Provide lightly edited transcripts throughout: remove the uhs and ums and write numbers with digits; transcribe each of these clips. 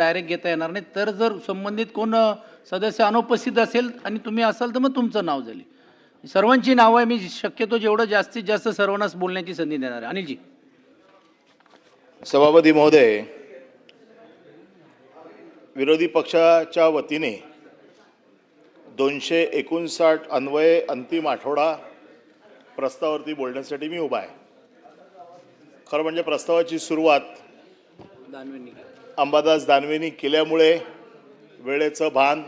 Direct घेता येणार नाही. तर जर संबंधित कोण सदस्य अनुपस्थित असेल आणि तुम्ही असाल तर मग तुमचं नाव झाले. सर्वांची नावं आहे. मी शक्यतो जेवढं जास्तीत जास्त सर्वांनाच बोलण्याची संधी देणार आहे. अनिलजी. सभापती महोदय, विरोधी पक्षाच्या वतीने 259 अन्वये अंतिम आठवडा प्रस्तावावरती बोलण्यासाठी मी उभा आहे. खरं म्हणजे प्रस्तावाची सुरुवात दानवेंनी अंबादास दानवेंनी केल्यामुळे वेळेचं भान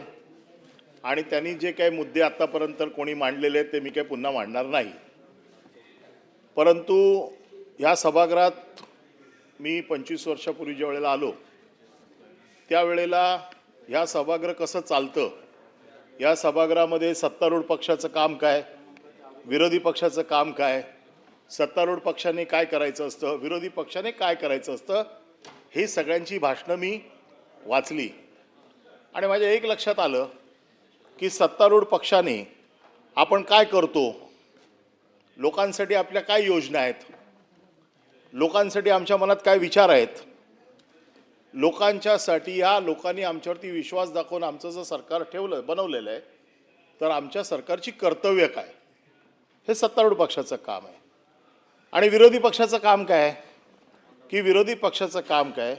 आणि त्यांनी जे काही मुद्दे आत्तापर्यंत कोणी मांडलेले आहेत ते मी काही पुन्हा मांडणार नाही. परंतु ह्या सभागृहात मी 25 वर्षापूर्वी ज्या वेळेला आलो त्यावेळेला ह्या सभागृह कसं चालतं, या सभागृहामध्ये सत्तारूढ पक्षाचं काम काय, विरोधी पक्षाचं काम काय, सत्तारूढ पक्षाने काय करायचं असतं, विरोधी पक्षाने काय करायचं असतं, ही सगळ्यांची भाषणं मी वाचली आणि माझ्या एक लक्षात आलं की सत्तारूढ पक्षाने आपण काय करतो, लोकांसाठी आपल्या काय योजना आहेत, लोकांसाठी आमच्या मनात काय विचार आहेत, लोकांच्यासाठी या लोकांनी आमच्यावरती विश्वास दाखवून आमचं जर सरकार बनवलेलं आहे तर आमच्या सरकारची कर्तव्य काय, हे सत्तारूढ पक्षाचं काम आहे. आणि विरोधी पक्षाचं काम काय आहे की विरोधी पक्षाचं काम काय,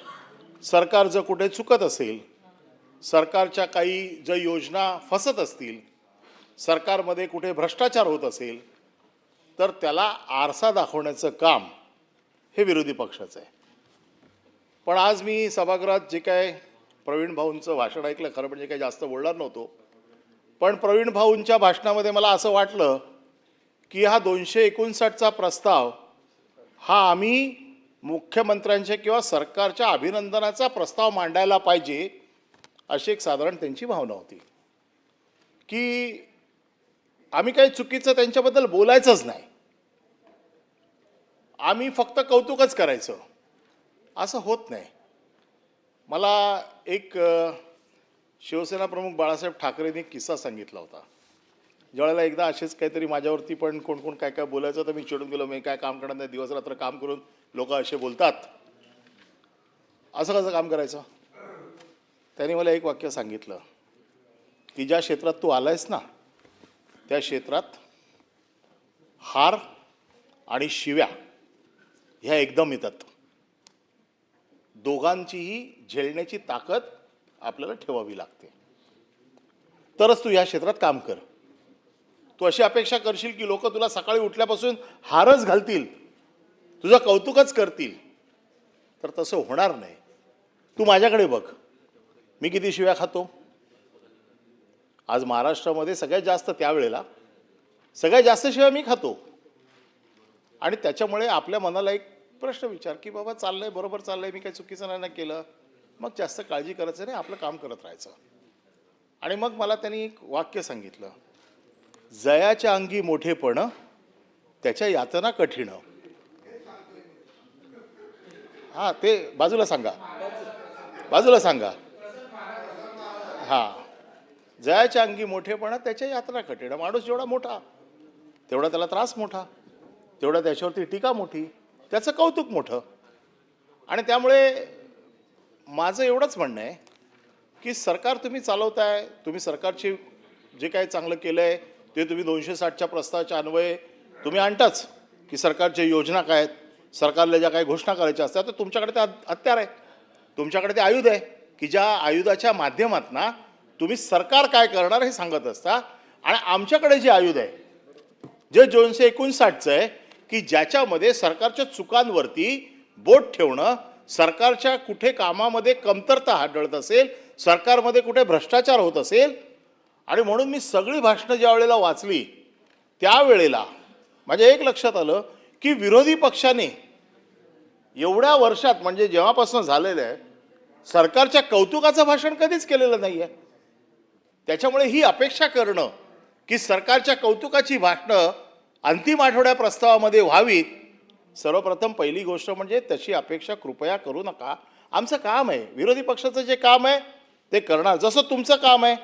सरकार जर कुठे चुकत असेल, सरकारच्या काही ज्या योजना फसत असतील, सरकारमध्ये कुठे भ्रष्टाचार होत असेल तर त्याला आरसा दाखवण्याचं काम हे विरोधी पक्षाचं आहे. पण आज मी सभागृहात जे काय प्रवीण भाऊंचं भाषण ऐकलं, खरं म्हणजे काही जास्त बोलणार नव्हतो, पण प्रवीण भाऊंच्या भाषणामध्ये मला असं वाटलं की हा 259चा प्रस्ताव हा आम्ही मुख्यमंत्र्यांच्या किंवा सरकारच्या अभिनंदनाचा प्रस्ताव मांडायला पाहिजे, अशी एक साधारण त्यांची भावना होती की आम्ही काही चुकीचं त्यांच्याबद्दल बोलायचंच नाही, आम्ही फक्त कौतुकच करायचं. असं होत नाही. मला एक शिवसेना प्रमुख बाळासाहेब ठाकरेंनी एक किस्सा सांगितला होता. ज्यावेळेला एकदा असेच काहीतरी माझ्यावरती पण कोण कोण काय काय बोलायचं तर मी चिडून गेलो, मी काय काम करणार नाही, दिवस रात्र काम करून लोक असे बोलतात, असं कसं काम करायचं. त्यांनी मला एक वाक्य सांगितलं की ज्या क्षेत्रात तू आलायस ना त्या क्षेत्रात हार आणि शिव्या ह्या एकदम येतात, दोघांचीही झेलण्याची ताकद आपल्याला ठेवावी लागते, तरच तू या क्षेत्रात काम कर. तू अशी अपेक्षा करशील की लोक तुला सकाळी उठल्यापासून हारच घालतील, तुझं कौतुकच करतील, तर तसं होणार नाही. तू माझ्याकडे बघ, मी किती शिव्या खातो. आज महाराष्ट्रामध्ये सगळ्यात जास्त त्यावेळेला सगळ्यात जास्त शिव्या मी खातो आणि त्याच्यामुळे आपल्या मनाला एक प्रश्न विचार की बाबा चाललंय, बरोबर चाललंय, मी काही चुकीचं नाही केलं, मग जास्त काळजी करायचं नाही, आपलं काम करत राहायचं. आणि मग मला त्यांनी एक वाक्य सांगितलं, जयाच्या अंगी मोठेपण त्याच्या यातना कठीण. हा, ते बाजूला सांगा, बाजूला सांगा. हा, जयाच्या अंगी मोठेपण त्याच्या यातना कठीण. माणूस जेवढा मोठा तेवढा त्याला त्रास मोठा, तेवढा त्याच्यावरती टीका मोठी, त्याचं कौतुक मोठं. आणि त्यामुळे माझं एवढंच म्हणणं आहे की सरकार तुम्ही चालवताय, तुम्ही सरकारचे जे काही चांगलं केलं आहे ते तुम्ही 260च्या प्रस्तावाच्या अन्वये तुम्ही आणताच की सरकारच्या योजना काय आहेत, सरकारला ज्या काही घोषणा करायच्या असतात तर तुमच्याकडे ते हत्यार आहे, तुमच्याकडे ते आयुध आहे की ज्या आयुधाच्या माध्यमातून तुम्ही सरकार काय करणार हे सांगत असता. आणि आमच्याकडे जे आयुध आहे जे 259चं आहे की ज्याच्यामध्ये सरकारच्या चुकांवरती बोट ठेवणं, सरकारच्या कुठे कामामध्ये कमतरता आढळत असेल, सरकारमध्ये कुठे भ्रष्टाचार होत असेल. आणि म्हणून मी सगळी भाषणं ज्या वेळेला वाचली त्यावेळेला माझ्या एक लक्षात आलं की विरोधी पक्षाने एवढ्या वर्षात म्हणजे जेव्हापासून झालेलं आहे सरकारच्या कौतुकाचं भाषण कधीच केलेलं नाही आहे. त्याच्यामुळे ही अपेक्षा करणं की सरकारच्या कौतुकाची भाषणं अंतिम आठवड्या प्रस्तावामध्ये व्हावीत, सर्वप्रथम पहिली गोष्ट म्हणजे तशी अपेक्षा कृपया करू नका. आमचं काम आहे, विरोधी पक्षाचं जे काम आहे ते करणार, जसं तुमचं काम आहे.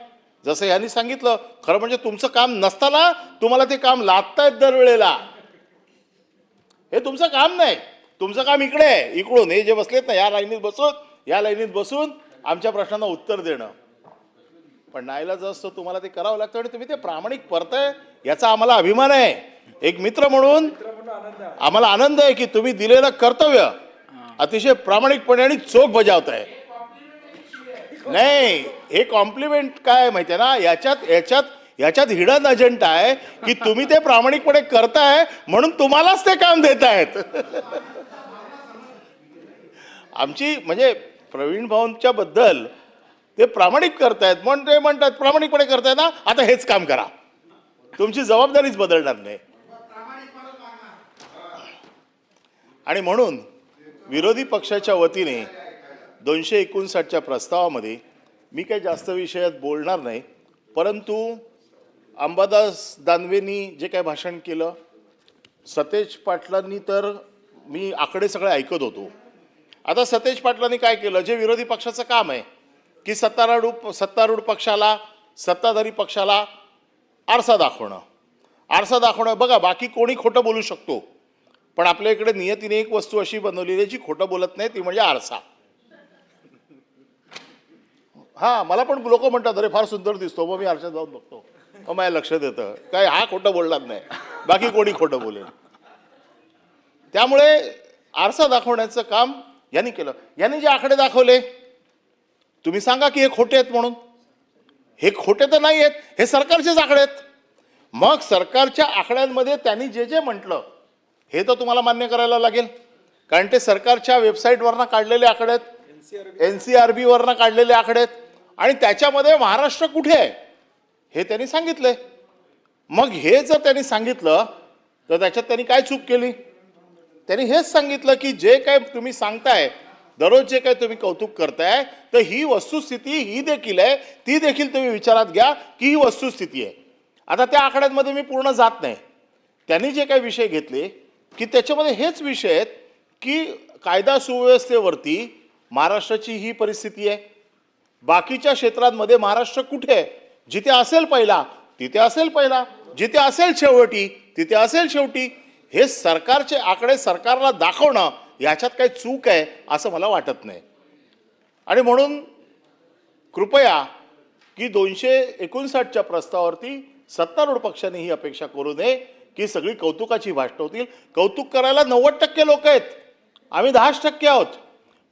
जसं यांनी सांगितलं, खरं म्हणजे तुमचं काम नसताना तुम्हाला ते काम लादतायत दरवेळेला, हे तुमचं काम नाही. तुमचं काम इकडे आहे, इकडून हे जे बसलेत ना या लाईनीत बसून आमच्या प्रश्नांना उत्तर देणं, पण नाईलाज असतो तुम्हाला ते करावं लागतं आणि तुम्ही ते प्रामाणिक करताय याचा आम्हाला अभिमान आहे. एक मित्र म्हणून आम्हाला आनंद आहे की तुम्ही दिलेलं कर्तव्य अतिशय प्रामाणिकपणे आणि चोख बजावताय. नाही, हे कॉम्प्लिमेंट काय माहितीये ना, याच्यात हिडन अजेंडा आहे की तुम्ही ते प्रामाणिकपणे करताय म्हणून तुम्हालाच ते काम देत आहेत. आमची म्हणजे प्रवीण भाऊंच्या बद्दल ते प्रामाणिक करतायत म्हणून ते म्हणतात प्रामाणिकपणे करतायत ना, आता हेच काम करा, तुमची जबाबदारीच बदलणार नाही. आणि म्हणून विरोधी पक्षाच्या वतीने 259च्या प्रस्तावामध्ये मी काही जास्त विषयात बोलणार नाही, परंतु अंबादास दानवेंनी जे काही भाषण केलं, सतेज पाटलांनी, तर मी आकडे सगळे ऐकत होतो. आता सतेज पाटलांनी काय केलं, जे विरोधी पक्षाचं काम आहे की सत्तारूढ पक्षाला, सत्ताधारी पक्षाला आरसा दाखवणं. बघा, बाकी कोणी खोटं बोलू शकतो, पण आपल्या इकडे नियतीने एक वस्तू अशी बनवलेली आहे जी खोटं बोलत नाही, ती म्हणजे आरसा. हा, मला पण लोक म्हणतात अरे फार सुंदर दिसतो, मग मी आरशात जाऊन बघतो, मग माझ्या लक्षात येतं काय हा खोटं बोलणार नाही, बाकी कोणी खोटं बोलेल. त्यामुळे आरसा दाखवण्याचं काम यांनी केलं. यांनी जे आकडे दाखवले, तुम्ही सांगा की हे खोटे आहेत म्हणून. हे खोटे तर नाही आहेत, हे सरकारचेच आकडे आहेत. मग सरकारच्या आकड्यांमध्ये त्यांनी जे जे म्हटलं हे तर तुम्हाला मान्य करायला लागेल, कारण ते सरकारच्या वेबसाईटवरनं काढलेले आकडे आहेत, NCRB वरनं काढलेले आकडे आहेत, आणि त्याच्यामध्ये महाराष्ट्र कुठे आहे हे त्यांनी सांगितलंय. मग हे जर त्यांनी सांगितलं तर त्याच्यात त्यांनी काय चूक केली? त्यांनी हेच सांगितलं की जे काय तुम्ही सांगताय, दररोज जे काय तुम्ही कौतुक करताय, तर ही वस्तुस्थिती ही देखील आहे, ती देखील तुम्ही विचारात घ्या की ही वस्तुस्थिती आहे. आता त्या आकड्यांमध्ये मी पूर्ण जात नाही. त्यांनी जे काही विषय घेतले की त्याच्यामध्ये हेच विषय आहेत की कायदा सुव्यवस्थेवरती महाराष्ट्राची ही परिस्थिती आहे. बाकीच्या क्षेत्रांमध्ये महाराष्ट्र कुठे आहे? जिथे असेल पहिला तिथे असेल पहिला, जिथे असेल शेवटी तिथे असेल शेवटी. हे सरकारचे आकडे सरकारला दाखवणं याच्यात काही चूक आहे असं मला वाटत नाही. आणि म्हणून कृपया की 259च्या प्रस्तावावरती सत्तारूढ पक्षाने ही अपेक्षा करू नये की सगळी कौतुकाची भाषणं होतील. कौतुक करायला 90% लोक आहेत, आम्ही 10% आहोत.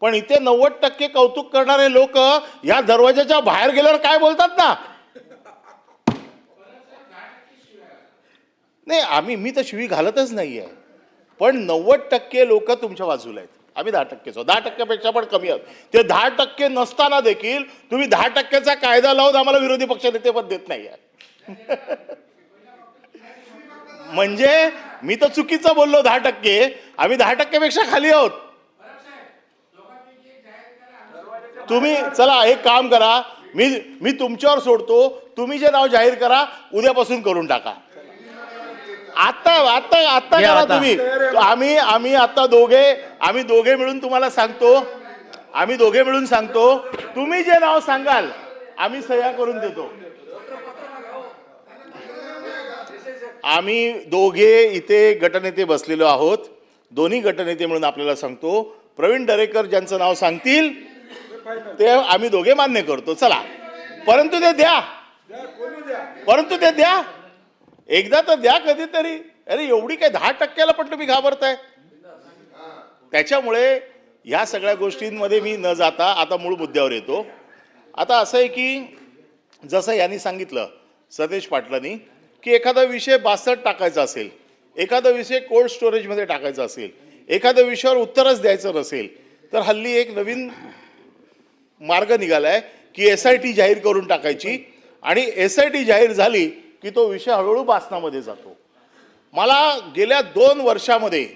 पण इथे 90% कौतुक करणारे लोक या दरवाजाच्या बाहेर गेल्यावर काय बोलतात ना, नाही मी तर शिवी घालतच नाहीये, पण 90% लोक तुमच्या बाजूला आहेत, आम्ही 10%च, 10%पेक्षा पण कमी आहोत. ते 10% नसताना देखील तुम्ही 10%चा कायदा लावून आम्हाला विरोधी पक्ष नेतेपद देत नाहीये. म्हणजे मी तर चुकीचं बोललो 10%, आम्ही 10%पेक्षा खाली आहोत. तुम्ही चला एक काम करा, मी तुमच्यावर सोडतो, तुम्ही जे नाव जाहीर करा उद्यापासून करून टाका. आता करा तुम्ही. आम्ही आता आम्ही दोघे मिळून तुम्हाला सांगतो, आम्ही दोघे मिळून सांगतो, तुम्ही जे नाव सांगाल आम्ही सह्या करून देतो. आम्ही दोघे इथे गटनेते बसलेलो आहोत, दोन्ही गटनेते मिळून आपल्याला सांगतो, प्रवीण दरेकर ज्यांचं नाव सांगतील ते आम्ही दोघे मान्य करतो. चला, परंतु ते द्या, एकदा तर द्या कधीतरी. अरे एवढी काय 10%ला पण तुम्ही घाबरताय. त्याच्यामुळे या सगळ्या गोष्टींमध्ये मी न जाता आता मूळ मुद्द्यावर येतो. आता असं आहे की जसं यांनी सांगितलं सतेज पाटलांनी की एखादा विषय बासट टाकायचा असेल, एखादा विषय कोल्ड स्टोरेजमध्ये टाकायचा असेल, एखाद्या विषयावर उत्तरच द्यायचं नसेल, तर हल्ली एक नवीन मार्ग निघालाय की SIT जाहीर करून टाकायची, आणि SIT जाहीर झाली की तो विषय हळूहळू बासनामध्ये जातो. मला गेल्या 2 वर्षामध्ये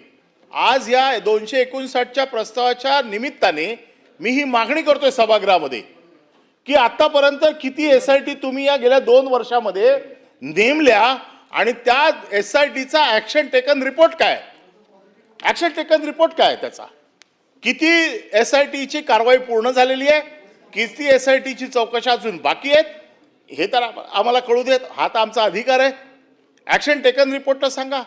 आज या 259च्या प्रस्तावाच्या निमित्ताने मी ही मागणी करतोय सभागृहामध्ये की आतापर्यंत किती SIT तुम्ही या गेल्या 2 वर्षामध्ये नेमल्या, आणि त्या SITचा ऍक्शन टेकन रिपोर्ट काय, त्याचा किती SITची कारवाई पूर्ण झालेली आहे, किती SITची चौकशी अजून बाकी आहेत, हे तर आम्हाला कळू देत. हा तर आमचा अधिकार आहे. ऍक्शन टेकन रिपोर्ट तर सांगा.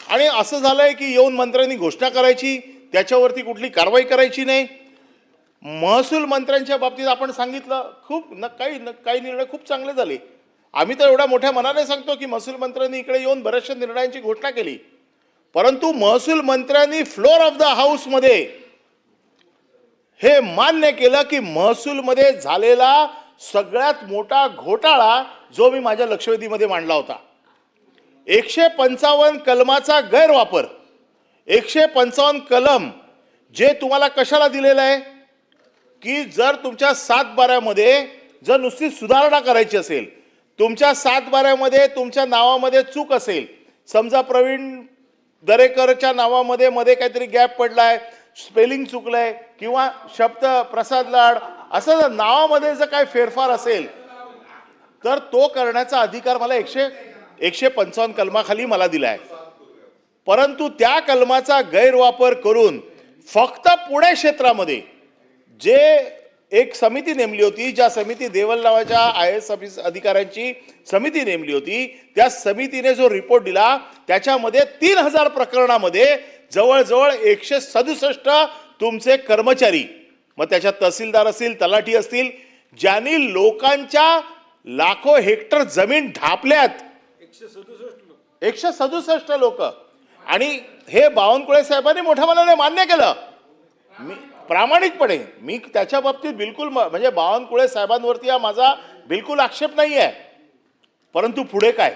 आणि असं झालंय की येऊन मंत्र्यांनी घोषणा करायची, त्याच्यावरती कुठली कारवाई करायची नाही. महसूल मंत्र्यांच्या बाबतीत आपण सांगितलं काही निर्णय खूप चांगले झाले. आम्ही तर एवढ्या मोठ्या मनाने सांगतो की महसूल मंत्र्यांनी इकडे येऊन बऱ्याचशा निर्णयांची घोषणा केली, परंतु महसूल मंत्र्यांनी फ्लोअर ऑफ द हाऊसमध्ये हे मान्य केलं की महसूलमध्ये झालेला सगळ्यात मोठा घोटाळा जो मी माझ्या लक्षवेधीमध्ये मांडला होता, 155 कलमाचा गैरवापर, 155 कलम जे तुम्हाला कशाला दिलेलं आहे की जर तुमच्या 7/12मध्ये जर नुसती सुधारणा करायची असेल, तुमच्या 7/12मध्ये तुमच्या नावामध्ये चूक असेल, समजा प्रवीण दरेकरच्या नावामध्ये मध्ये काहीतरी गॅप पडलाय, स्पेलिंग चुकलंय किंवा शब्द प्रसाद लाड असं जर नावामध्ये जर काही फेरफार असेल तर तो करण्याचा अधिकार मला 155 कलमाखाली मला दिलाय. परंतु त्या कलमाचा गैरवापर करून फक्त पुणे क्षेत्रामध्ये जे एक समिती नेमली होती, ज्या समिती देवल नावाच्या IAS अधिकाऱ्यांची समिती नेमली होती, त्या समितीने जो रिपोर्ट दिला त्याच्यामध्ये 3000 प्रकरणामध्ये जवळजवळ 167 तुमचे कर्मचारी, मग त्याच्यात तहसीलदार असतील, तलाठी असतील, ज्यांनी लोकांच्या लाखो हेक्टर जमीन ढापल्यात, 167 लोक. आणि हे बावनकुळे साहेबांनी मोठ्या मनाने मान्य केलं. मी प्रामाणिकपणे मी त्याच्या बाबतीत बिलकुल म्हणजे बावनकुळे साहेबांवरती हा माझा बिलकुल आक्षेप नाही आहे. परंतु पुढे काय,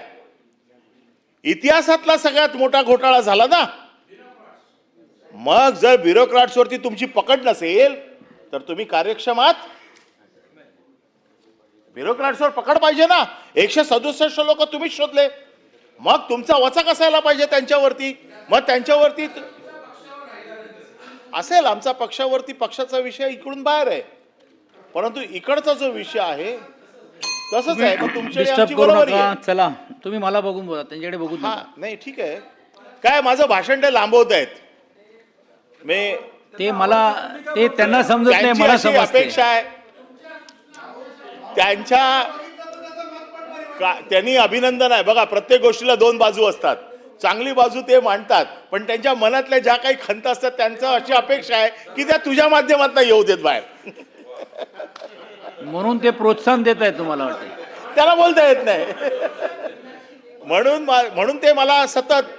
इतिहासातला सगळ्यात मोठा घोटाळा झाला ना. मग जर ब्युरोक्रॅट्सवरती तुमची पकड नसेल तर तुम्ही कार्यक्षम आहात. ब्युरोक्रॅट्सवर पकड पाहिजे ना. 167 लोक तुम्हीच शोधले, मग तुमचा वचा कसायला पाहिजे त्यांच्यावरती. मग त्यांच्यावरती असेल आमचा पक्षावरती, पक्षाचा विषय इकडून बाहेर आहे, परंतु इकडचा जो विषय आहे तसंच आहे. मग तुमच्याकडे बरोबर आहे. चला तुम्ही मला बघून बोला, त्यांच्याकडे बघून. हा नाही ठीक आहे. काय माझं भाषण ते लांबवत आहेत. मी ते त्यांना समजत नाही, मला समजते. अपेक्षा आहे त्यांनी अभिनंदन आहे. बघा प्रत्येक गोष्टीला 2 बाजू असतात. चांगली बाजू ते मांडतात, पण त्यांच्या मनातल्या ज्या काही खंत असतात त्यांचं अशी अपेक्षा आहे की त्या तुझ्या माध्यमातून येऊ देत बाहेर. म्हणून ते प्रोत्साहन देत आहेत तुम्हाला वाटतं. त्याला बोलता येत नाही. म्हणून ते मला सतत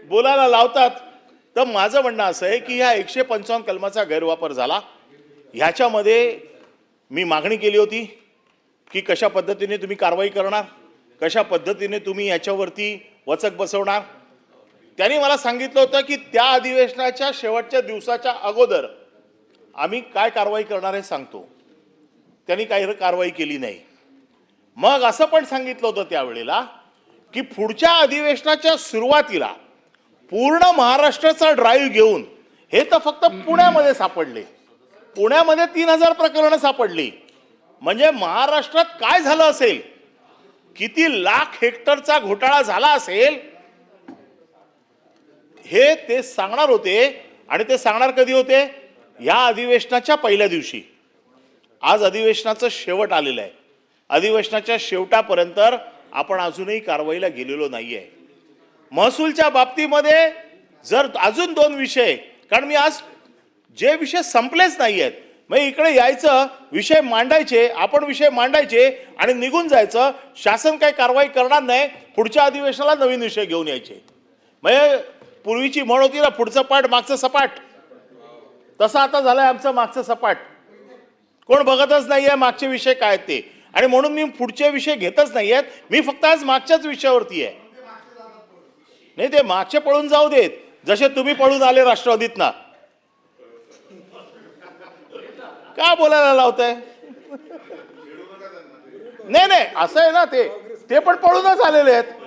बोलायला लावतात. तर माझं म्हणणं असं आहे की ह्या 155 कलमाचा गैरवापर झाला. ह्याच्यामध्ये मी मागणी केली होती की कशा पद्धतीने तुम्ही कारवाई करणार, कशा पद्धतीने तुम्ही याच्यावरती वचक बसवणार. त्यांनी मला सांगितलं होतं की त्या अधिवेशनाच्या शेवटच्या दिवसाच्या अगोदर आम्ही काय कारवाई करणार हे सांगतो. त्यांनी काही कारवाई केली नाही. मग असं पण सांगितलं होतं त्यावेळेला की पुढच्या अधिवेशनाच्या सुरुवातीला पूर्ण महाराष्ट्राचा ड्राईव्ह घेऊन, हे तर फक्त पुण्यामध्ये सापडले, पुण्यामध्ये 3000 प्रकरणं सापडली. म्हणजे महाराष्ट्रात काय झालं असेल, किती लाख हेक्टरचा घोटाळा झाला असेल हे ते सांगणार होते. आणि ते सांगणार कधी होते? या अधिवेशनाच्या पहिल्या दिवशी. आज अधिवेशनाचं शेवट आलेलं आहे. अधिवेशनाच्या शेवटापर्यंत आपण अजूनही कारवाईला गेलेलो नाहीये. महसूलच्या बाबतीमध्ये जर अजून 2 विषय, कारण मी आज जे विषय संपलेच नाही आहेत, मग इकडे यायचं, विषय मांडायचे, आपण विषय मांडायचे आणि निघून जायचं. शासन काही कारवाई करणार नाही, पुढच्या अधिवेशनाला नवीन विषय घेऊन यायचे. म्हणजे पूर्वीची म्हण होती ना, पुढचं पाठ मागचं सपाट, तसं आता झालंय आमचं मागचं सपाट. कोण बघतच नाहीये मागचे विषय काय आहेत ते. आणि म्हणून मी पुढचे विषय घेतच नाही आहेत. मी फक्त आज मागच्याच विषयावरती आहे. नाही ते मागचे पळून जाऊ देत, जसे तुम्ही पळून आले राष्ट्रवादीतनं. का बोलायला लावताय? नाही असं आहे ना, ते पण पळूनच आलेले आहेत.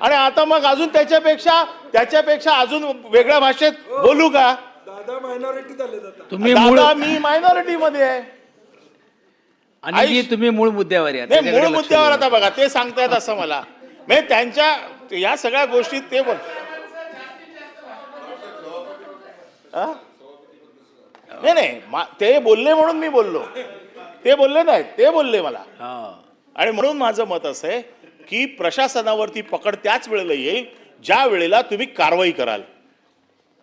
आणि आता मग अजून त्याच्यापेक्षा अजून वेगळ्या भाषेत बोलू का? दादा मायनॉरिटी झाले. दादा मी मायनॉरिटी मध्ये आहे. आणि तुम्ही मूळ मुद्द्यावर आहे. मूळ मुद्द्यावर आता बघा ते सांगतायत असं मला. म्हणजे त्यांच्या या सगळ्या गोष्टी ते बोल नाही ते बोलले म्हणून मी बोललो. ते बोलले नाही, ते बोलले मला. आणि म्हणून माझं मत असं आहे की प्रशासनावरती पकड त्याच वेळेला येईल ज्या वेळेला तुम्ही कारवाई कराल.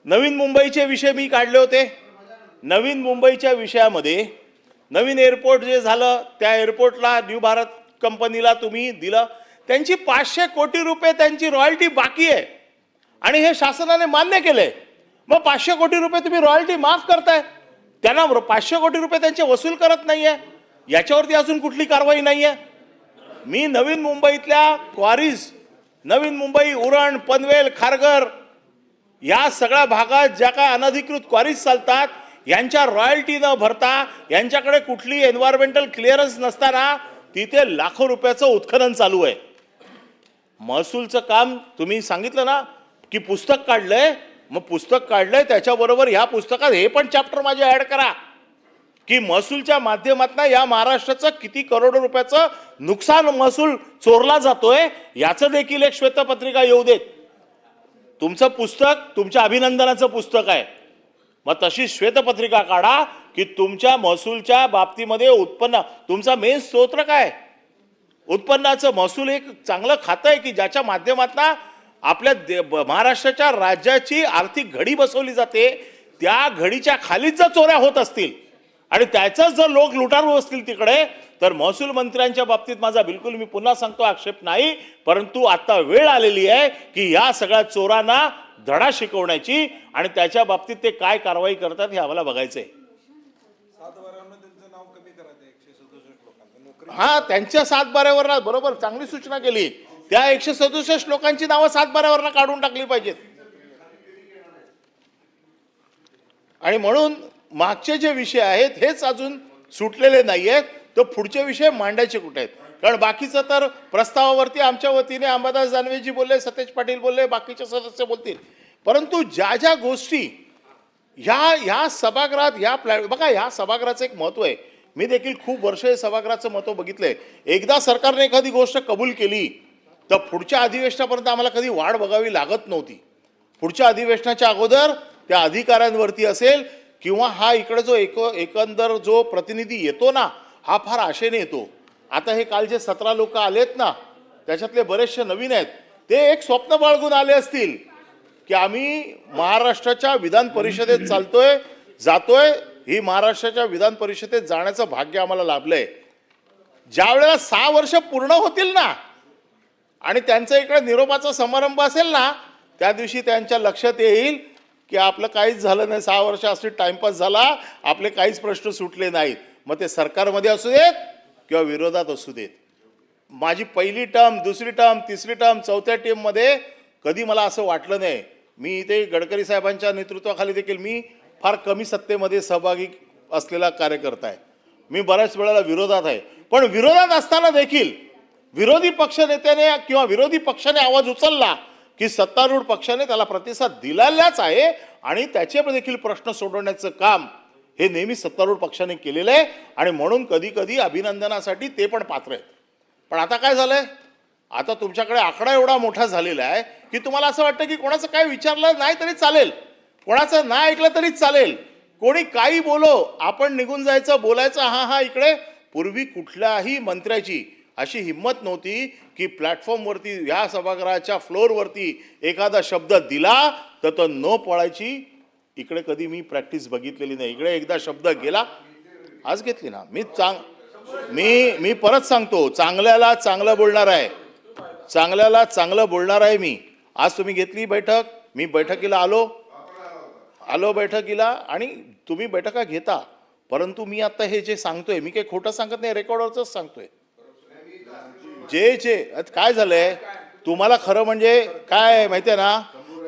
नवीन मुंबईचे विषय मी काढले होते, नवीन मुंबईच्या विषयामध्ये नवीन एअरपोर्ट जे झालं त्या एअरपोर्टला न्यू भारत कंपनीला तुम्ही दिलं, त्यांची 500 कोटी रुपये त्यांची रॉयल्टी बाकी आहे आणि हे शासनाने मान्य केलंय. मग 500 कोटी रुपये तुम्ही रॉयल्टी माफ करताय, त्यांना 500 कोटी रुपये त्यांचे वसूल करत नाहीये, याच्यावरती अजून कुठली कारवाई नाहीये. मी नवीन मुंबईतल्या क्वारीज, नवीन मुंबई, उरण, पनवेल, खारघर या सगळ्या भागात ज्या काय अनधिकृत क्वारीज चालतात, यांच्या रॉयल्टी न भरता, यांच्याकडे कुठली एन्व्हायरमेंटल क्लिअरन्स नसताना तिथे लाखो रुपयाचं उत्खनन चालू आहे. महसूलचं काम तुम्ही सांगितलं ना की पुस्तक काढलंय, मग पुस्तक काढलंय त्याच्याबरोबर ह्या पुस्तकात हे पण चॅप्टर माझे ऍड करा की महसूलच्या माध्यमातून या महाराष्ट्राचं किती करोडो रुपयाचं नुकसान महसूल चोरला जातोय याचं देखील एक श्वेतपत्रिका येऊ देत. तुमचं पुस्तक तुमच्या अभिनंदनाचं पुस्तक आहे, मग तशी श्वेतपत्रिका काढा की तुमच्या महसूलच्या बाबतीमध्ये उत्पन्न, तुमचा मेन स्तोत्र काय, उत्पन्नाचं महसूल एक चांगलं खातं आहे की ज्याच्या माध्यमातून आपल्या महाराष्ट्राच्या राज्याची आर्थिक घडी बसवली जाते. त्या घडीच्या खालीच जर चोऱ्या होत असतील आणि त्याचाच जर लोक लुटारू असतील तिकडे, तर महसूल मंत्र्यांच्या बाबतीत माझा बिलकुल, मी पुन्हा सांगतो, आक्षेप नाही. परंतु आता वेळ आलेली आहे की या सगळ्या चोरांना धडा शिकवण्याची आणि त्याच्या बाबतीत ते काय कारवाई करतात हे आम्हाला बघायचंय. हा, त्यांच्या 7/12 बरोबर चांगली सूचना केली. त्या 167 लोकांची नावं 7/12 काढून टाकली पाहिजेत. आणि म्हणून मागचे जे विषय आहेत हेच अजून सुटलेले नाहीयेत, तर पुढचे विषय मांडायचे कुठे आहेत? कारण बाकीचं तर प्रस्तावावरती आमच्या वतीने अंबादास दानवेजी बोलले, सतेज पाटील बोलले, बाकीचे सदस्य बोलतील. परंतु ज्या ज्या गोष्टी ह्या सभागृहात, बघा, ह्या सभागृहाचं एक महत्व आहे. मी देखील खूप वर्ष हे सभागृहाचं महत्व बघितलंय. एकदा सरकारने एखादी गोष्ट कबूल केली तर पुढच्या अधिवेशनापर्यंत आम्हाला कधी वाट बघावी लागत नव्हती. पुढच्या अधिवेशनाच्या अगोदर त्या अधिकाऱ्यांवरती असेल किंवा हा इकडे जो एकंदर जो प्रतिनिधी येतो ना, हा फार आशेने येतो. आता हे काल जे 17 लोक आलेत ना, त्याच्यातले बरेचसे नवीन आहेत. ते एक स्वप्न बाळगून आले असतील की आम्ही महाराष्ट्राच्या विधान परिषदेत चालतोय, जातोय. ही महाराष्ट्राच्या विधान परिषदेत जाण्याचं भाग्य आम्हाला लाभलंय. ज्या वेळेला 6 वर्ष पूर्ण होतील ना आणि त्यांचा इकडे निरोपाचा समारंभ असेल ना, त्या दिवशी त्यांच्या लक्षात येईल की आपलं काहीच झालं नाही, 6 वर्ष असे टाइमपास झाला, आपले काहीच प्रश्न सुटले नाहीत. मग ते सरकारमध्ये असू देत किंवा विरोधात असू देत. माझी पहिली टर्म, दुसरी टर्म, तिसरी टर्म, चौथ्या टीममध्ये कधी मला असं वाटलं नाही. मी इथे गडकरी साहेबांच्या नेतृत्वाखाली देखील मी फार कमी सत्तेमध्ये सहभागी असलेला कार्यकर्ता आहे. मी बऱ्याच वेळेला विरोधात आहे, पण विरोधात असताना देखील विरोधी पक्षनेत्याने किंवा विरोधी पक्षाने आवाज उचलला की सत्तारूढ पक्षाने त्याला प्रतिसाद दिलेलाच आहे आणि त्याचे देखील प्रश्न सोडवण्याचं काम हे नेहमी सत्तारूढ पक्षाने केलेलं आहे. आणि म्हणून कधी कधी अभिनंदनासाठी ते पण पात्र आहेत. पण आता काय झालंय, आता तुमच्याकडे आकडा एवढा मोठा झालेला आहे की तुम्हाला असं वाटतं की कोणाचं काय विचारलं नाही तरी चालेल, कोणाचं नाही ऐकलं तरी चालेल, कोणी काही बोलो आपण निघून जायचं, बोलायचं हा इकडे. पूर्वी कुठल्याही मंत्र्याची अशी हिंमत नव्हती की प्लॅटफॉर्मवरती, ह्या सभागृहाच्या फ्लोअरवरती एखादा शब्द दिला तर तो न पळायची. इकडे कधी मी प्रॅक्टिस बघितलेली नाही. इकडे एकदा शब्द गेला, आज घेतली ना. मी परत सांगतो, चांगल्याला चांगलं बोलणार आहे, चांगल्याला चांगलं बोलणार आहे मी. आज तुम्ही घेतली बैठक, मी बैठकीला आलो बैठकीला आणि तुम्ही बैठका घेता. परंतु मी आता हे जे सांगतोय, मी काही खोटं सांगत नाही, रेकॉर्डवरच सांगतोय. जे काय झालंय तुम्हाला खरं म्हणजे काय माहितीये ना,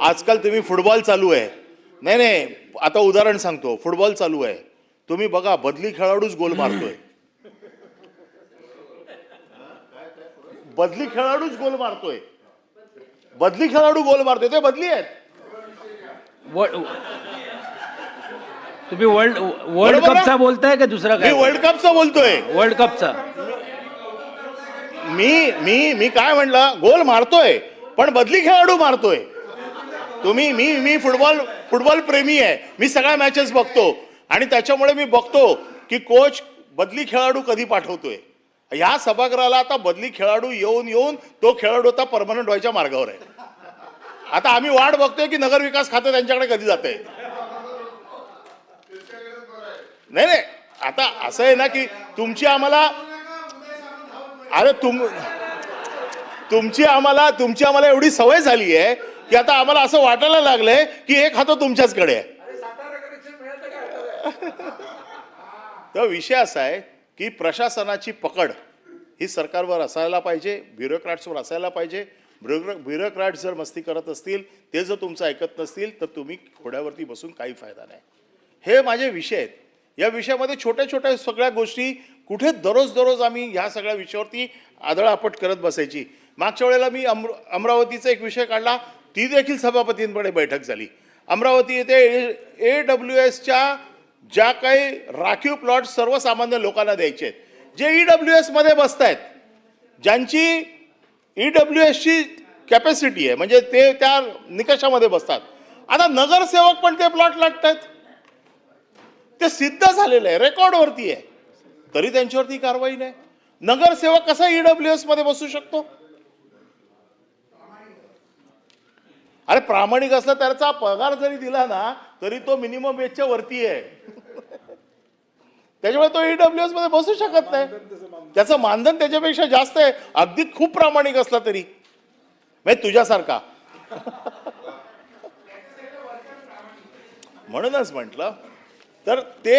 आजकाल तुम्ही फुटबॉल चालू आहे, नाही आता उदाहरण सांगतो, फुटबॉल चालू आहे, तुम्ही बघा बदली खेळाडूच गोल मारतोय, बदली खेळाडूच गोल मारतोय, बदली खेळाडू गोल मारतोय, ते बदली आहेत. तुम्ही वर्ल्ड कपचा बोलताय का दुसरा काय? मी वर्ल्ड कपचा बोलतोय, वर्ल्ड कपचा. मी काय म्हणलं, गोल मारतोय पण बदली खेळाडू मारतोय. तुम्ही मी फुटबॉल प्रेमी आहे, मी सगळ्या मॅचेस बघतो आणि त्याच्यामुळे मी बघतो की कोच बदली खेळाडू कधी पाठवतोय. ह्या सभागृहाला आता बदली खेळाडू येऊन तो खेळाडू आता परमनंट व्हायच्या मार्गावर आहे. आता आम्ही वाट बघतोय की नगर विकास खातं त्यांच्याकडे कधी जातंय. नाही नाही, आता असं आहे ना की तुमची आम्हाला, अरे तुमची आम्हाला एवढी सवय झाली आहे की आता आम्हाला असं वाटायला लागलंय की एक हात तुमच्याचकडे आहे. तर विषय असा आहे की प्रशासनाची पकड ही सरकारवर असायला पाहिजे, ब्युरोक्रॅट्सवर असायला पाहिजे. ब्युरोक्रॅट जर मस्ती करत असतील, ते जर तुमचं ऐकत नसतील, तर तुम्ही घोड्यावरती बसून काही फायदा नाही. हे माझे विषय आहेत. या विषयामध्ये छोट्या छोट्या सगळ्या गोष्टी कुठे दररोज आम्ही ह्या सगळ्या विषयावरती आदळआपट करत बसायची. मागच्या वेळेला मी अमरावतीचा एक विषय काढला, ती देखील सभापतींकडे बैठक झाली. अमरावती येथे AWSच्या ज्या काही राखीव प्लॉट सर्वसामान्य लोकांना द्यायचे आहेत, जे EWS मध्ये बसत आहेत, ज्यांची EWSची कॅपॅसिटी आहे, म्हणजे ते त्या निकषामध्ये बसतात. आता नगरसेवक पण ते प्लॉट लागतात. ते सिद्ध झालेलं आहे, रेकॉर्डवरती आहे, तरी त्यांच्यावरती कारवाई नाही. नगरसेवक कसा EWS मध्ये बसू शकतो? अरे प्रामाणिक असला त्याचा पगार जरी दिला ना तरी तो मिनिमम वेजच्या वरती आहे. त्याच्यामुळे तो EWS मध्ये बसू शकत नाही. त्याचं मानधन त्याच्यापेक्षा जास्त आहे, अगदी खूप प्रामाणिक असला तरी, म्हणजे तुझ्यासारखा. म्हणूनच म्हटलं, तर ते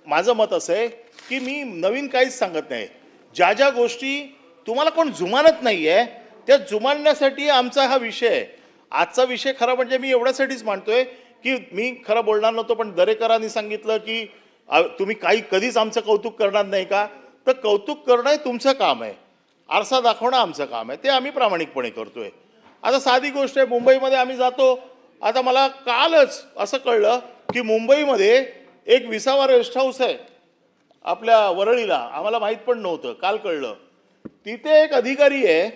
माझं मत असं आहे की मी नवीन काहीच सांगत नाही. ज्या ज्या गोष्टी तुम्हाला कोण जुमानत नाहीये त्या जुमानण्यासाठी आमचा हा विषय आहे. आजचा विषय खरा म्हणजे मी एवढ्यासाठीच मांडतोय की मी खरं बोलणार नव्हतो, पण दरेकरांनी सांगितलं की तुम्ही कधीच आमचं कौतुक करणार नाही का? तर कौतुक करणं हे तुमचं काम आहे, आरसा दाखवणं आमचं काम आहे, ते आम्ही प्रामाणिकपणे करतोय. आता साधी गोष्ट आहे, मुंबईमध्ये आम्ही जातो. आता मला कालच असं कळलं की मुंबईमध्ये एक 20वा रेस्ट हाऊस आहे आपल्या वरळीला, आम्हाला माहीत पण नव्हतं, काल कळलं. तिथे एक अधिकारी आहे,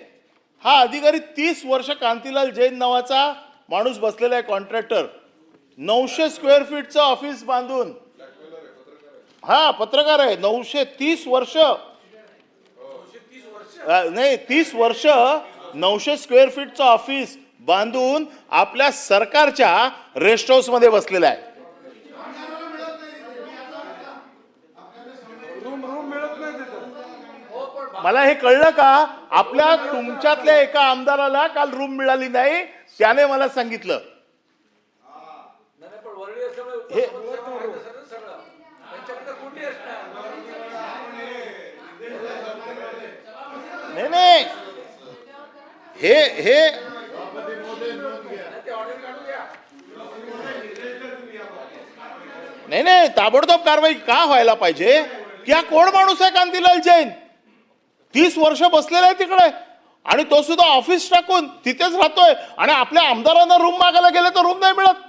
हा अधिकारी 30 वर्ष कांतीलाल जैन नावाचा माणूस बसलेला आहे, कॉन्ट्रॅक्टर. 900 स्क्वेअर फीटचं ऑफिस बांधून, हा पत्रकार आहे, 930 वर्ष नाही 30 वर्ष 900 स्क्वेअर फीटचं ऑफिस बांधून आपल्या सरकारच्या रेस्ट हाऊस मध्ये बसलेला आहे. मला हे कळलं का? आपल्या तुमच्यातल्या एका आमदाराला काल रूम मिळाली नाही, त्याने मला सांगितलं. हे नाही हे हे नाही ताबडतोब कारवाई का व्हायला पाहिजे की हा कोण माणूस आहे कांतीलाल जैन? 30 वर्ष बसलेला आहे तिकडे आणि तो सुद्धा ऑफिस टाकून तिथेच राहतोय, आणि आपल्या आमदारांना रूम मागायला गेले तर रूम नाही मिळत.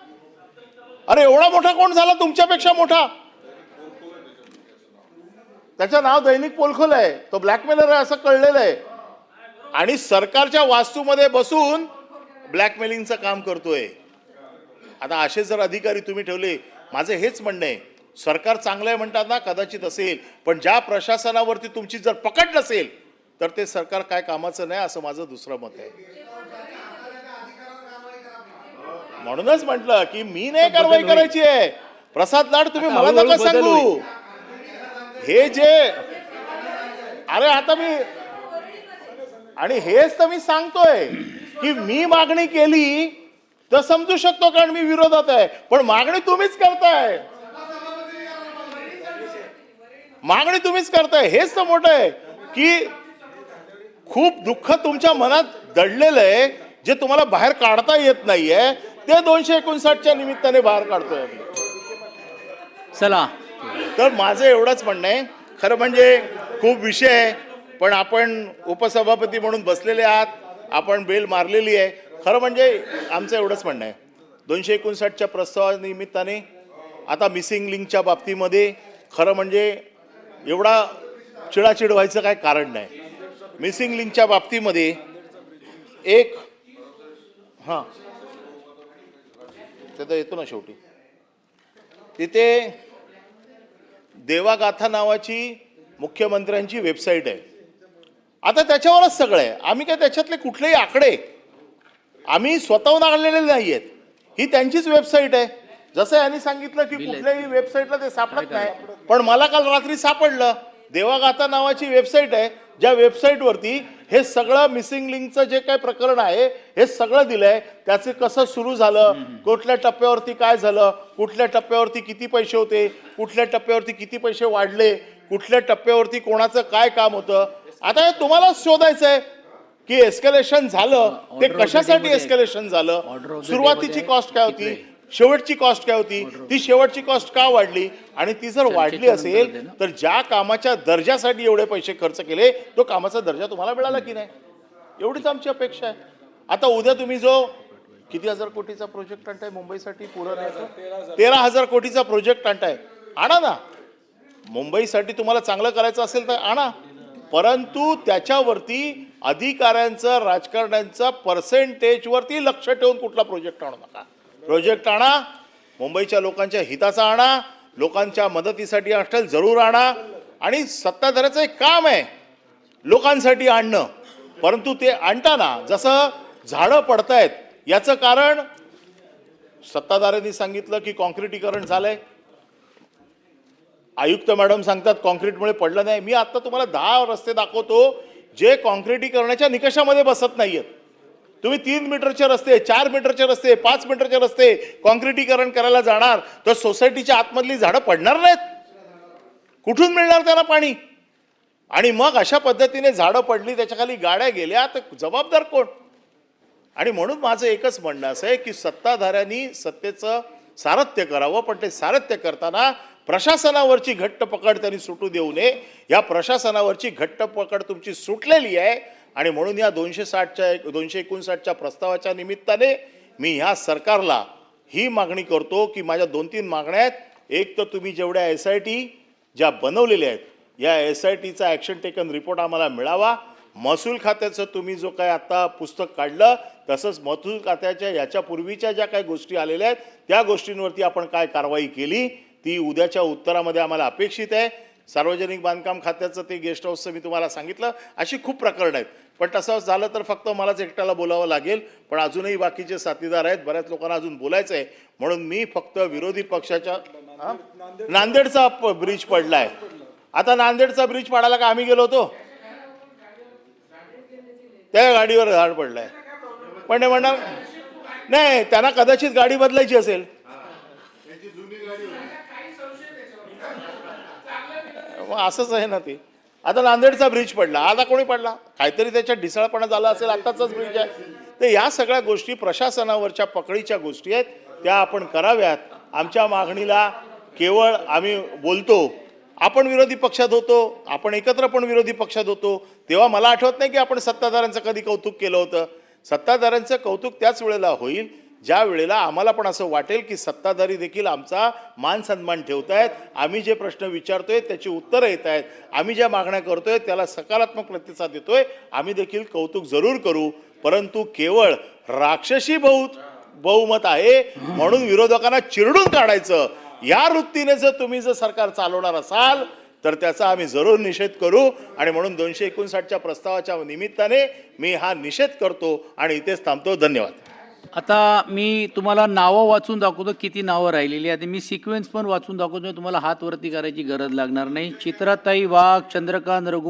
अरे एवढा मोठा कोण झाला तुमच्यापेक्षा मोठा? त्याचं नाव दैनिक पोलखोल आहे, तो ब्लॅकमेलर आहे असं कळलेलं आहे, आणि सरकारच्या वास्तूमध्ये बसून ब्लॅकमेलिंगचं काम करतोय. आता असे जर अधिकारी तुम्ही ठेवले, माझं हेच म्हणणं आहे, सरकार चांगलं आहे म्हणतात ना, कदाचित असेल, पण ज्या प्रशासनावरती तुमची जर पकड नसेल तर ते सरकार काय कामाचं नाही, असं माझं दुसरं मत आहे. म्हणूनच म्हटलं की मी नाही कारवाई करायची आहे. प्रसाद लाड तुम्ही मला नका सांगू. हे जे अरे आता मी, आणि हेच तर मी सांगतोय की मी मागणी केली तर समजू शकतो कारण मी विरोधात आहे, पण मागणी तुम्हीच करताय, मागणी तुम्हीच करताय. हेच तर मोठं आहे की खूप दुःख तुमच्या मनात दडलेलं आहे, जे तुम्हाला बाहेर काढता येत नाहीये, ते 259च्या निमित्ताने बाहेर काढतोय. चला, तर माझं एवढंच म्हणणं आहे, खरं म्हणजे खूप विषय आहे, पण आपण उपसभापती म्हणून बसलेले आहात, आपण बेल मारलेली आहे. खरं म्हणजे आमचं एवढंच म्हणणं आहे, 259च्या प्रस्तावानिमित्ताने आता मिसिंग लिंकच्या बाबतीमध्ये खरं म्हणजे एवढा चिडाचिड व्हायचं काय कारण नाही. मिसिंग लिंकच्या बाबतीमध्ये एक हां ते तर येतो ना शेवटी, तिथे देवागाथा नावाची मुख्यमंत्र्यांची वेबसाईट आहे. आता त्याच्यावरच सगळं आहे. आम्ही काय त्याच्यातले कुठलेही आकडे आम्ही स्वतःहून आणलेले नाही आहेत, ही त्यांचीच वेबसाईट आहे. जसं यांनी सांगितलं की कुठल्याही वेबसाईटला ते सापडत नाही, पण मला काल रात्री सापडलं. देवागाथा नावाची वेबसाईट आहे, ज्या वेबसाईटवरती हे सगळं मिसिंग लिंकचं जे काही प्रकरण आहे हे सगळं दिलंय. त्याचे कसं सुरू झालं, कुठल्या टप्प्यावरती काय झालं, कुठल्या टप्प्यावरती किती पैसे होते, कुठल्या टप्प्यावरती किती पैसे वाढले, कुठल्या टप्प्यावरती कोणाचं काय काम होतं. आता हे तुम्हाला शोधायचं आहे की एस्केलेशन झालं ते कशासाठी एस्केलेशन झालं, सुरुवातीची कॉस्ट काय होती, शेवटची कॉस्ट काय होती, ती शेवटची कॉस्ट का वाढली, आणि ती जर वाढली असेल तर ज्या कामाच्या दर्जासाठी एवढे पैसे खर्च केले तो कामाचा दर्जा तुम्हाला मिळाला की नाही, एवढीच आमची अपेक्षा आहे. आता उद्या तुम्ही जो किती हजार कोटीचा प्रोजेक्ट आणताय मुंबईसाठी, पूर्ण 13,000 कोटीचा प्रोजेक्ट आणताय, आणा ना. मुंबईसाठी तुम्हाला चांगलं करायचं असेल तर आणा, परंतु त्याच्यावरती अधिकाऱ्यांचं राजकारण्यांचं पर्सेंटेजवरती लक्ष ठेवून कुठला प्रोजेक्ट आणू नका. प्रोजेक्ट आणा, मुंबईच्या लोकांच्या हिताचा आणा, लोकांच्या मदतीसाठी असेल जरूर आणा. आणि सत्ताधाऱ्याचं एक काम आहे लोकांसाठी आणणं, परंतु ते आणताना जसं झाडं पडतायत याचं कारण सत्ताधाऱ्यांनी सांगितलं की कॉन्क्रिटीकरण झालंय. आयुक्त मॅडम सांगतात कॉन्क्रीटमुळे पडलं नाही. मी आता तुम्हाला 10 रस्ते दाखवतो जे कॉन्क्रिटीकरणाच्या निकषामध्ये बसत नाहीयेत. तुम्ही 3 मीटरचे रस्ते, 4 मीटरचे रस्ते, 5 मीटरचे रस्ते कॉन्क्रिटीकरण करायला जाणार तर सोसायटीच्या आतमधली झाडं पडणार नाहीत, कुठून मिळणार त्यांना पाणी. आणि मग अशा पद्धतीने झाडं पडली, त्याच्या खाली गाड्या गेल्या तर जबाबदार कोण. आणि म्हणून माझं एकच म्हणणं असं आहे की सत्ताधाऱ्यांनी सत्तेचं सारथ्य करावं, पण ते सारथ्य करताना प्रशासनावरची घट्ट पकड त्यांनी सुटू देऊ नये. या प्रशासनावरची घट्ट पकड तुमची सुटलेली आहे, आणि म्हणून या 259च्या प्रस्तावाच्या निमित्ताने मी ह्या सरकारला ही मागणी करतो की माझ्या 2-3 मागण्या आहेत. एक तर तुम्ही जेवढ्या SIT ज्या बनवलेल्या आहेत या SITचा ॲक्शन टेकन रिपोर्ट आम्हाला मिळावा. महसूल खात्याचं तुम्ही जो काय आता पुस्तक काढलं तसंच महसूल खात्याच्या याच्यापूर्वीच्या ज्या काही गोष्टी आलेल्या आहेत त्या गोष्टींवरती आपण काय कारवाई केली ती उद्याच्या उत्तरामध्ये आम्हाला अपेक्षित आहे. सार्वजनिक बांधकाम खात्याचं ते गेस्ट हाऊसचं मी तुम्हाला सांगितलं, अशी खूप प्रकरणं आहेत. पण तसं झालं तर फक्त मलाच एकट्याला बोलावं लागेल, पण अजूनही बाकीचे साथीदार आहेत, बऱ्याच लोकांना अजून बोलायचं आहे. म्हणून मी फक्त विरोधी पक्षाच्या नांदेडचा ब्रिज पडलाय. आता नांदेडचा ब्रिज पाडायला का आम्ही गेलो होतो, त्या गाडीवर झाड पडलंय. पण ते म्हणणार नाही, त्यांना कदाचित गाडी बदलायची असेल. असंच आहे ना ते. आता नांदेडचा ब्रिज पडला, आता कोणी पडला, काहीतरी त्याच्यात ढिसाळपणा झाला असेल, आताचाच ब्रिज आहे. तर या सगळ्या गोष्टी प्रशासनावरच्या पकडीच्या गोष्टी आहेत, त्या आपण कराव्यात. आमच्या मागणीला केवळ आम्ही बोलतो, आपण विरोधी पक्षात होतो, आपण एकत्र पण विरोधी पक्षात होतो, तेव्हा मला आठवत नाही की आपण सत्ताधाऱ्यांचं कधी कौतुक केलं होतं. सत्ताधाऱ्यांचं कौतुक त्याच वेळेला होईल ज्या वेळेला आम्हाला पण असं वाटेल की सत्ताधारी देखील आमचा मान सन्मान ठेवतायत, आम्ही जे प्रश्न विचारतोय त्याची उत्तरं येत आहेत, आम्ही ज्या मागण्या करतोय त्याला सकारात्मक प्रतिसाद देतोय, आम्ही देखील कौतुक जरूर करू. परंतु केवळ राक्षसी बहुमत आहे म्हणून विरोधकांना चिरडून काढायचं या वृत्तीने जर सरकार चालवणार असाल तर त्याचा आम्ही जरूर निषेध करू. आणि म्हणून 259च्या प्रस्तावाच्या निमित्ताने मी हा निषेध करतो आणि इथेच थांबतो. धन्यवाद. आता मी तुम्हाला नावं वाचून दाखवतो, किती नावं राहिलेली आहेत. मी सिक्वेन्स पण वाचून दाखवतो, तुम्हाला हात वरती करायची गरज लागणार नाही. चित्राताई वाघ, चंद्रकांत रघु